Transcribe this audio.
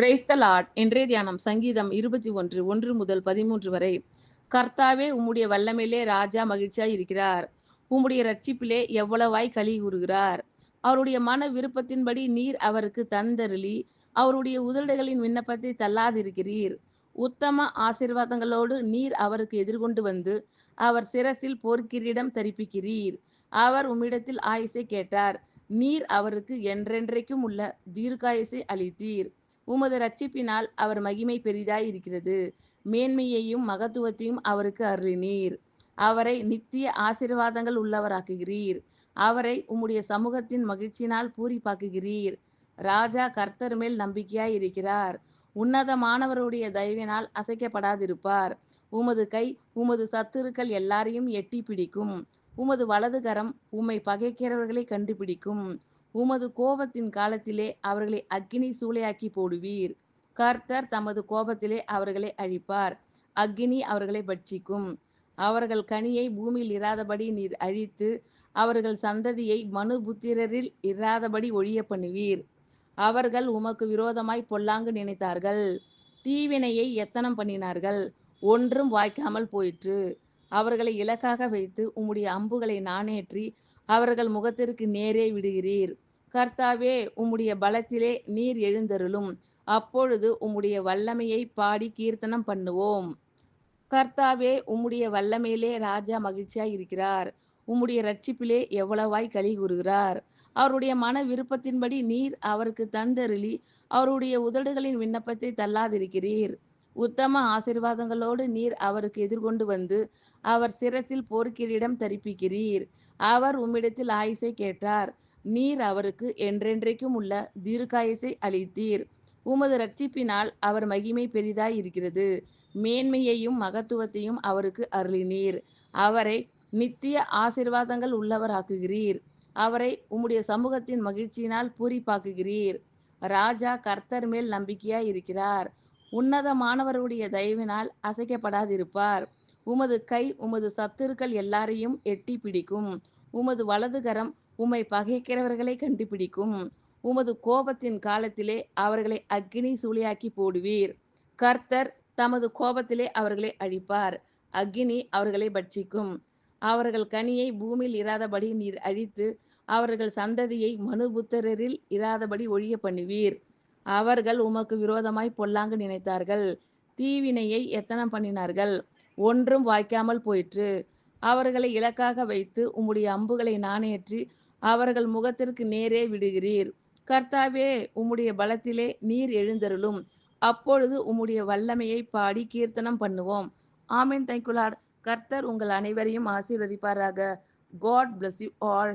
Praise the Lord. இன்றைய தியானம் சங்கீதம் 21 1 முதல் 13 வரை. கர்த்தாவே, உம்முடைய வல்லமையிலே ராஜா மகிழ்ச்சியாய் இருக்கிறார். உம்முடைய இரட்சிப்பிலே எவ்வளவாய் களி கூறுகிறார். அவருடைய மன விருப்பத்தின்படி நீர் அவருக்கு தந்தருளி, அவருடைய உதடுகளின் விண்ணப்பத்தை தள்ளாதிருக்கிறீர். உத்தம ஆசீர்வாதங்களோடு நீர் அவருக்கு எதிர்கொண்டு வந்து, அவர் சிரசில் பொற்கிரீடம் தரிப்பிக்கிறீர். அவர் உம்மிடத்தில் ஆயுசை கேட்டார். நீர் அவருக்கு என்றென்றைக்கும் உள்ள தீர்க்காயுசை அளித்தீர். உமது இரட்சிப்பினால் அவர் மகிமை பெரிதாய் இருக்கிறது. மேன்மையையும் மகத்துவத்தையும் அவருக்கு அருளினீர். அவரை நித்திய ஆசீர்வாதங்கள் உள்ளவராக்குகிறீர். அவரை உம்முடைய சமூகத்தின் மகிழ்ச்சியினால் பூரிப்பாக்குகிறீர். ராஜா கர்த்தர் மேல் நம்பிக்கையாய் இருக்கிறார். உன்னதமானவருடைய தயவினால் அசைக்கப்படாதிருப்பார். உமது கை உமது சத்துருக்கள் எல்லாரையும் எட்டி பிடிக்கும். உமது வலது கரம் உம்மை பகைக்கிறவர்களை கண்டுபிடிக்கும். உமது கோபத்தின் காலத்திலே அவர்களை அக்கினி சூளையாக்கி போடுவீர். கர்த்தர் தமது கோபத்திலே அவர்களை அழிப்பார். அக்கினி அவர்களை பட்சிக்கும். அவர்கள் கனியை பூமியில் இராதபடி நீர் அழித்து, அவர்கள் சந்ததியை மனுபுத்திரரில் இராதபடி ஒழிய பண்ணுவீர். அவர்கள் உமக்கு விரோதமாய் பொல்லாங்கு நினைத்தார்கள். தீவினையை எத்தனம் பண்ணினார்கள். ஒன்றும் வாய்க்காமல் போயிற்று. அவர்களை இலக்காக வைத்து உம்முடைய அம்புகளை நாணேற்றி அவர்கள் முகத்திற்கு நேரே விடுகிறீர். கர்த்தாவே, உம்முடைய பலத்திலே நீர் எழுந்தருளும். அப்பொழுது உம்முடைய வல்லமையை பாடி கீர்த்தனம் பண்ணுவோம். கர்த்தாவே, உம்முடைய வல்லமையிலே ராஜா மகிழ்ச்சியாய் இருக்கிறார். உம்முடைய இரட்சிப்பிலே எவ்வளவாய் களி கூறுகிறார். அவருடைய மன விருப்பத்தின்படி நீர் அவருக்கு தந்தருளி, அவருடைய உதடுகளின் விண்ணப்பத்தை தள்ளாதிருக்கிறீர். உத்தம ஆசீர்வாதங்களோடு நீர் அவருக்கு எதிர்கொண்டு வந்து, அவர் சிரசில் பொற்கிரீடம் தரிப்பிக்கிறீர். அவர் உம்மிடத்தில் ஆயுசை கேட்டார். நீர் அவருக்கு என்றென்றைக்கும் உள்ள தீர்க்காயுசை அளித்தீர். உமது இரட்சிப்பினால் அவர் மகிமை பெரிதாய் இருக்கிறது. மேன்மையையும் மகத்துவத்தையும் அவருக்கு அருளினீர். அவரை நித்திய ஆசீர்வாதங்கள் உள்ளவராக்குகிறீர். அவரை உம்முடைய சமூகத்தின் மகிழ்ச்சியினால் பூரிப்பாக்குகிறீர். ராஜா கர்த்தர் மேல் நம்பிக்கையாய் இருக்கிறார். உன்னதமானவருடைய தயவினால் அசைக்கப்படாதிருப்பார். உமது கை உமது சத்துருக்கள் எல்லாரையும் எட்டி பிடிக்கும். உமது வலது கரம் உம்மை பகைக்கிறவர்களை கண்டுபிடிக்கும். உமது கோபத்தின் காலத்திலே அவர்களை அக்கினி சூளையாக்கி போடுவீர். கர்த்தர் தமது கோபத்திலே அவர்களை அழிப்பார். அக்கினி அவர்களை பட்சிக்கும். அவர்கள் கனியை பூமியில் இராதபடி நீர் அழித்து, அவர்கள் சந்ததியை மனுபுத்திரரில் இராதபடி ஒழிய பண்ணுவீர். அவர்கள் உமக்கு விரோதமாய் பொல்லாங்கு நினைத்தார்கள். தீவினையை எத்தனம் பண்ணினார்கள். ஒன்றும் வாய்க்காமல் போயிற்று. அவர்களை இலக்காக வைத்து உம்முடைய அம்புகளை நாணேற்றி அவர்கள் முகத்திற்கு நேரே விடுகிறீர். கர்த்தாவே, உம்முடைய பலத்திலே நீர் எழுந்தருளும். அப்பொழுது உம்முடைய வல்லமையை பாடி கீர்த்தனம் பண்ணுவோம். ஆமென். Thank you lord. கர்த்தர் உங்கள் அனைவரையும் ஆசீர்வதிப்பாராக. God bless you all.